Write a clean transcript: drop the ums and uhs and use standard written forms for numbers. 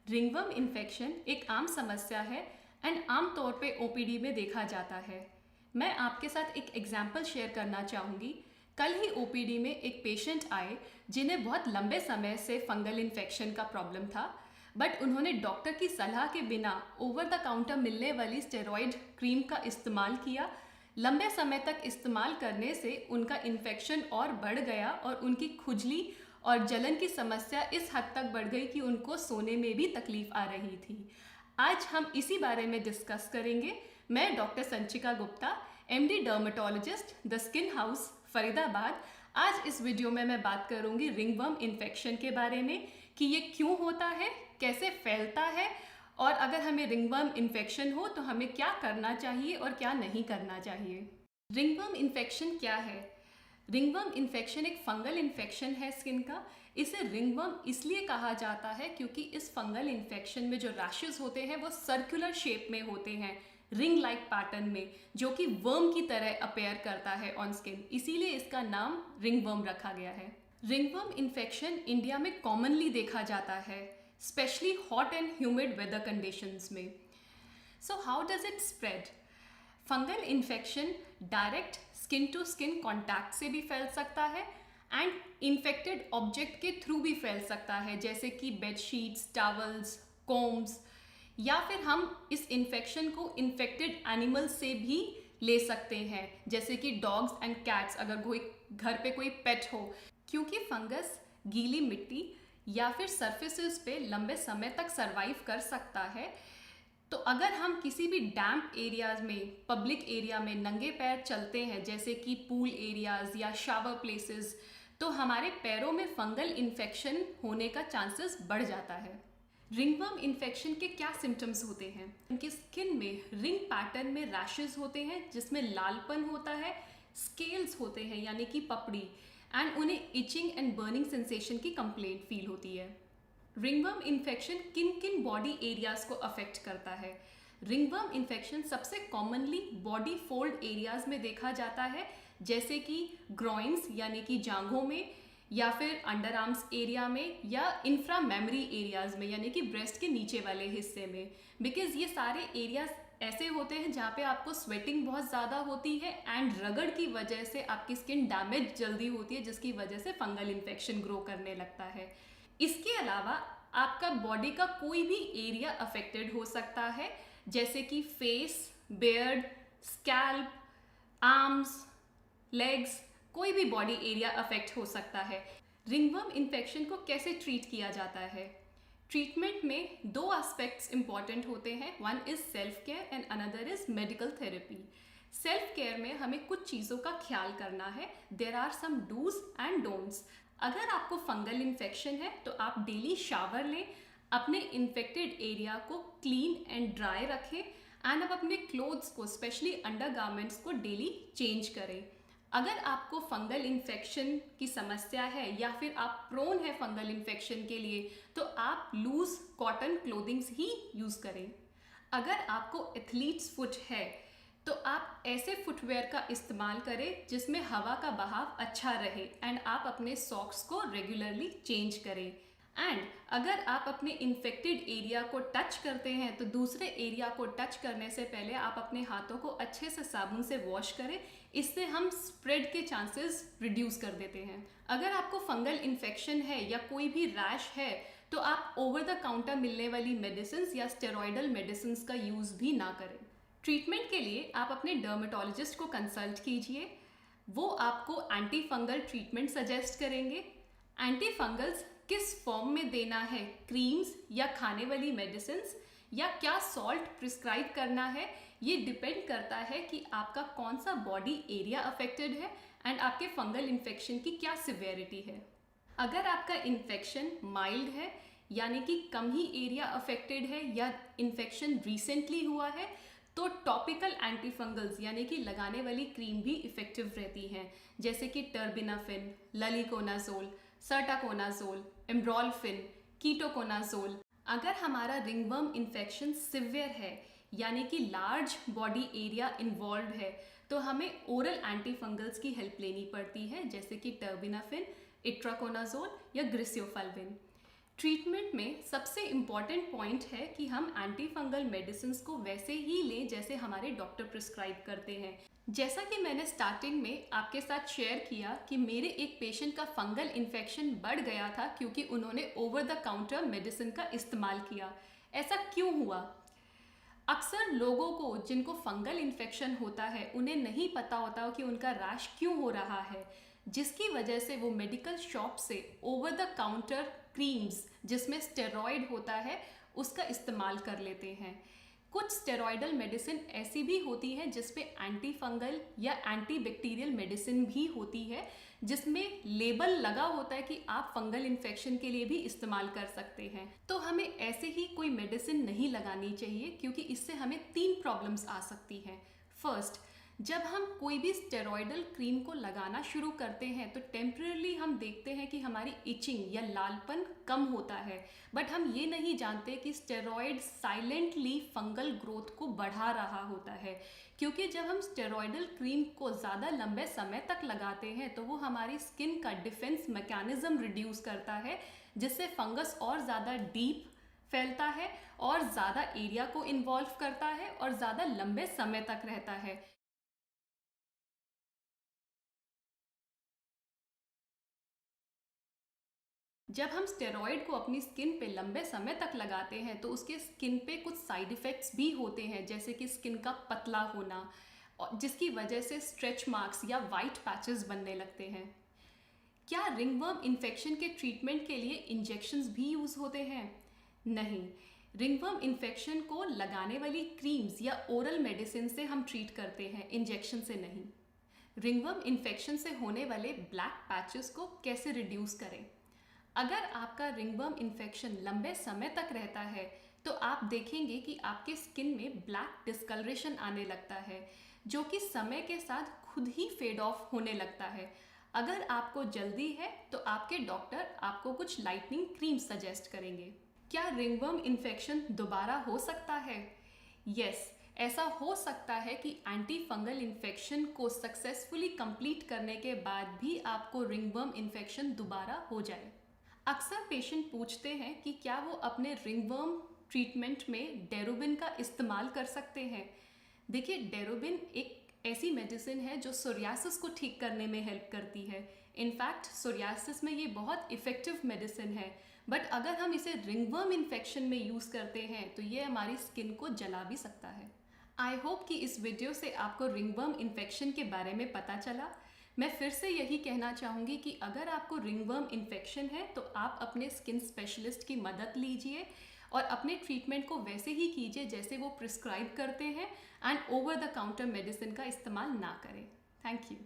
Ringworm infection एक आम समस्या है एंड आम तौर पे ओपीडी में देखा जाता है। मैं आपके साथ एक एग्जाम्पल शेयर करना चाहूँगी। कल ही ओपीडी में एक पेशेंट आए जिन्हें बहुत लंबे समय से फंगल इन्फेक्शन का प्रॉब्लम था, बट उन्होंने डॉक्टर की सलाह के बिना ओवर द काउंटर मिलने वाली स्टेरॉइड क्रीम का इस्तेमाल किया। लंबे समय तक इस्तेमाल करने से उनका इन्फेक्शन और बढ़ गया और उनकी खुजली और जलन की समस्या इस हद तक बढ़ गई कि उनको सोने में भी तकलीफ आ रही थी। आज हम इसी बारे में डिस्कस करेंगे। मैं doctor Sanchika Gupta, MD dermatologist, the skin house, Faridabad. आज इस वीडियो में मैं बात करूंगी रिंगवर्म इन्फेक्शन के बारे में कि ये क्यों होता है, कैसे फैलता है और अगर हमें रिंगवर्म इन्फेक्शन हो तो हमें क्या करना चाहिए और क्या नहीं करना चाहिए। रिंगवर्म इन्फेक्शन क्या है? रिंगवर्म इन्फेक्शन एक फंगल इन्फेक्शन है स्किन का। इसे रिंगवर्म इसलिए कहा जाता है क्योंकि इस फंगल इन्फेक्शन में जो रैशेस होते हैं वो सर्कुलर शेप में होते हैं, रिंग लाइक पैटर्न में, जो कि वर्म की तरह अपेयर करता है ऑन स्किन। इसीलिए इसका नाम रिंगवर्म रखा गया है। रिंगवर्म इन्फेक्शन इंडिया में कॉमनली देखा जाता है, specially hot and humid weather conditions में। So how does it spread? Fungal infection direct skin to skin contact से भी फैल सकता है एंड इन्फेक्टेड ऑब्जेक्ट के थ्रू भी फैल सकता है, जैसे कि बेडशीट्स, टॉवल्स, कोम्स, या फिर हम इस इन्फेक्शन को इन्फेक्टेड एनिमल से भी ले सकते हैं, जैसे कि डॉग्स एंड कैट्स, अगर कोई घर पे कोई पेट हो। क्योंकि फंगस गीली मिट्टी या फिर सरफेसेस पे लंबे समय तक सरवाइव कर सकता है, तो अगर हम किसी भी डैम्प एरियाज में, पब्लिक एरिया में नंगे पैर चलते हैं, जैसे कि पूल एरियाज या शावर प्लेसेस, तो हमारे पैरों में फंगल इन्फेक्शन होने का चांसेस बढ़ जाता है। रिंगवर्म इन्फेक्शन के क्या सिम्टम्स होते हैं? उनकी स्किन में रिंग पैटर्न में रैशेस होते हैं जिसमें लालपन होता है, स्केल्स होते हैं यानी कि पपड़ी, एंड उन्हें इचिंग एंड बर्निंग सेंसेशन की कंप्लेंट फील होती है। रिंगवर्म इन्फेक्शन किन किन बॉडी एरियाज को अफेक्ट करता है? रिंगवर्म इन्फेक्शन सबसे कॉमनली बॉडी फोल्ड एरियाज में देखा जाता है, जैसे कि ग्रॉइंस यानी कि जांघों में, या फिर अंडर आर्म्स एरिया में, या इंफ्रा मेमरी एरियाज में यानी कि ब्रेस्ट के नीचे वाले हिस्से में। बिकॉज ये सारे एरियाज ऐसे होते हैं जहाँ पे आपको स्वेटिंग बहुत ज़्यादा होती है एंड रगड़ की वजह से आपकी स्किन डैमेज जल्दी होती है, जिसकी वजह से फंगल इन्फेक्शन ग्रो करने लगता है। इसके अलावा आपका बॉडी का कोई भी एरिया अफेक्टेड हो सकता है, जैसे कि face, beard, scalp, arms, legs, कोई भी बॉडी एरिया अफेक्ट हो सकता है। रिंगवर्म इन्फेक्शन को कैसे ट्रीट किया जाता है? ट्रीटमेंट में दो एस्पेक्ट्स इंपॉर्टेंट होते हैं। One is self care and another is medical therapy. Self care में हमें कुछ चीज़ों का ख्याल करना है। There are some dos and don'ts. अगर आपको फंगल इन्फेक्शन है तो आप डेली शावर लें, अपने इन्फेक्टेड एरिया को क्लीन एंड ड्राई रखें एंड अब अपने क्लोथ्स को, स्पेशली अंडर गारमेंट्स को डेली चेंज करें। अगर आपको फंगल इन्फेक्शन की समस्या है या फिर आप प्रोन है फंगल इन्फेक्शन के लिए, तो आप लूज कॉटन क्लोथिंग्स ही यूज़ करें। अगर आपको एथलीट्स फुट है तो आप ऐसे फुटवेयर का इस्तेमाल करें जिसमें हवा का बहाव अच्छा रहे एंड आप अपने सॉक्स को रेगुलरली चेंज करें। एंड अगर आप अपने इन्फेक्टेड एरिया को टच करते हैं तो दूसरे एरिया को टच करने से पहले आप अपने हाथों को अच्छे से साबुन से वॉश करें। इससे हम स्प्रेड के चांसेस रिड्यूस कर देते हैं। अगर आपको फंगल इन्फेक्शन है या कोई भी रैश है तो आप ओवर द काउंटर मिलने वाली मेडिसिन या स्टेरॉइडल मेडिसिन का यूज़ भी ना करें। ट्रीटमेंट के लिए आप अपने डर्मेटोलॉजिस्ट को कंसल्ट कीजिए। वो आपको एंटी फंगल ट्रीटमेंट सजेस्ट करेंगे। एंटी फंगल्स किस फॉर्म में देना है, क्रीम्स या खाने वाली मेडिसिन्स, या क्या सॉल्ट प्रिस्क्राइब करना है, ये डिपेंड करता है कि आपका कौन सा बॉडी एरिया अफेक्टेड है एंड आपके फंगल इन्फेक्शन की क्या सिवियरिटी है। अगर आपका इन्फेक्शन माइल्ड है यानी कि कम ही एरिया अफेक्टेड है या इन्फेक्शन रिसेंटली हुआ है, तो टॉपिकल एंटीफंगल्स यानी कि लगाने वाली क्रीम भी इफेक्टिव रहती हैं, जैसे कि टर्बिनाफिन, ललिकोनाजोल, सर्टाकोनाजोल, एम्ब्रोल्फिन, कीटोकोनाजोल। अगर हमारा रिंगवर्म इन्फेक्शन सिवियर है यानी कि लार्ज बॉडी एरिया इन्वॉल्व है, तो हमें ओरल एंटीफंगल्स की हेल्प लेनी पड़ती है, जैसे कि टर्बिनाफिन, इट्राकोनाजोल या ग्रिसियोफल्विन। ट्रीटमेंट में सबसे इम्पॉर्टेंट पॉइंट है कि हम एंटी फंगल मेडिसिन को वैसे ही लें जैसे हमारे डॉक्टर प्रिस्क्राइब करते हैं। जैसा कि मैंने स्टार्टिंग में आपके साथ शेयर किया कि मेरे एक पेशेंट का फंगल इन्फेक्शन बढ़ गया था क्योंकि उन्होंने ओवर द काउंटर मेडिसिन का इस्तेमाल किया। ऐसा क्यों हुआ? अक्सर लोगों को जिनको फंगल इन्फेक्शन होता है उन्हें नहीं पता होता कि उनका रैश क्यों हो रहा है, जिसकी वजह से वो मेडिकल शॉप से ओवर द काउंटर क्रीम्स जिसमें स्टेरॉयड होता है उसका इस्तेमाल कर लेते हैं। कुछ स्टेरॉयडल मेडिसिन ऐसी भी होती है जिसमें एंटी फंगल या एंटी बैक्टीरियल मेडिसिन भी होती है, जिसमें लेबल लगा होता है कि आप फंगल इन्फेक्शन के लिए भी इस्तेमाल कर सकते हैं। तो हमें ऐसे ही कोई मेडिसिन नहीं लगानी चाहिए क्योंकि इससे हमें 3 प्रॉब्लम्स आ सकती हैं। फर्स्ट, जब हम कोई भी स्टेरॉयडल क्रीम को लगाना शुरू करते हैं तो टेम्परेली हम देखते हैं कि हमारी इचिंग या लालपन कम होता है, बट हम ये नहीं जानते कि स्टेरॉयड साइलेंटली फंगल ग्रोथ को बढ़ा रहा होता है। क्योंकि जब हम स्टेरॉयडल क्रीम को ज़्यादा लंबे समय तक लगाते हैं तो वो हमारी स्किन का डिफेंस मैकेनिज्म रिड्यूस करता है, जिससे फंगस और ज़्यादा डीप फैलता है और ज़्यादा एरिया को इन्वॉल्व करता है और ज़्यादा लंबे समय तक रहता है। जब हम स्टेरॉयड को अपनी स्किन पे लंबे समय तक लगाते हैं तो उसके स्किन पे कुछ साइड इफ़ेक्ट्स भी होते हैं, जैसे कि स्किन का पतला होना और जिसकी वजह से स्ट्रेच मार्क्स या वाइट पैचेस बनने लगते हैं। क्या रिंगवर्म इन्फेक्शन के ट्रीटमेंट के लिए इंजेक्शंस भी यूज़ होते हैं? नहीं, रिंगवर्म इन्फेक्शन को लगाने वाली क्रीम्स या ओरल मेडिसिन से हम ट्रीट करते हैं, इंजेक्शन से नहीं। रिंगवर्म इन्फेक्शन से होने वाले ब्लैक पैचेस को कैसे रिड्यूस करें? अगर आपका रिंगवर्म इन्फेक्शन लंबे समय तक रहता है तो आप देखेंगे कि आपके स्किन में ब्लैक डिस्कलरेशन आने लगता है, जो कि समय के साथ खुद ही फेड ऑफ होने लगता है। अगर आपको जल्दी है तो आपके डॉक्टर आपको कुछ लाइटनिंग क्रीम सजेस्ट करेंगे। क्या रिंगवर्म इन्फेक्शन दोबारा हो सकता है? यस, ऐसा हो सकता है कि एंटी फंगल इन्फेक्शन को सक्सेसफुली कंप्लीट करने के बाद भी आपको रिंगवर्म इन्फेक्शन दोबारा हो जाए। अक्सर पेशेंट पूछते हैं कि क्या वो अपने रिंगवर्म ट्रीटमेंट में डेरोबिन का इस्तेमाल कर सकते हैं। देखिए, डेरोबिन एक ऐसी मेडिसिन है जो सोरियासिस को ठीक करने में हेल्प करती है। इनफैक्ट सोरियासिस में ये बहुत इफ़ेक्टिव मेडिसिन है, बट अगर हम इसे रिंगवर्म इन्फेक्शन में यूज़ करते हैं तो ये हमारी स्किन को जला भी सकता है। आई होप कि इस वीडियो से आपको रिंगवर्म इन्फेक्शन के बारे में पता चला। मैं फिर से यही कहना चाहूँगी कि अगर आपको रिंगवर्म इन्फेक्शन है तो आप अपने स्किन स्पेशलिस्ट की मदद लीजिए और अपने ट्रीटमेंट को वैसे ही कीजिए जैसे वो प्रिस्क्राइब करते हैं, and over the counter medicine का इस्तेमाल ना करें। Thank you.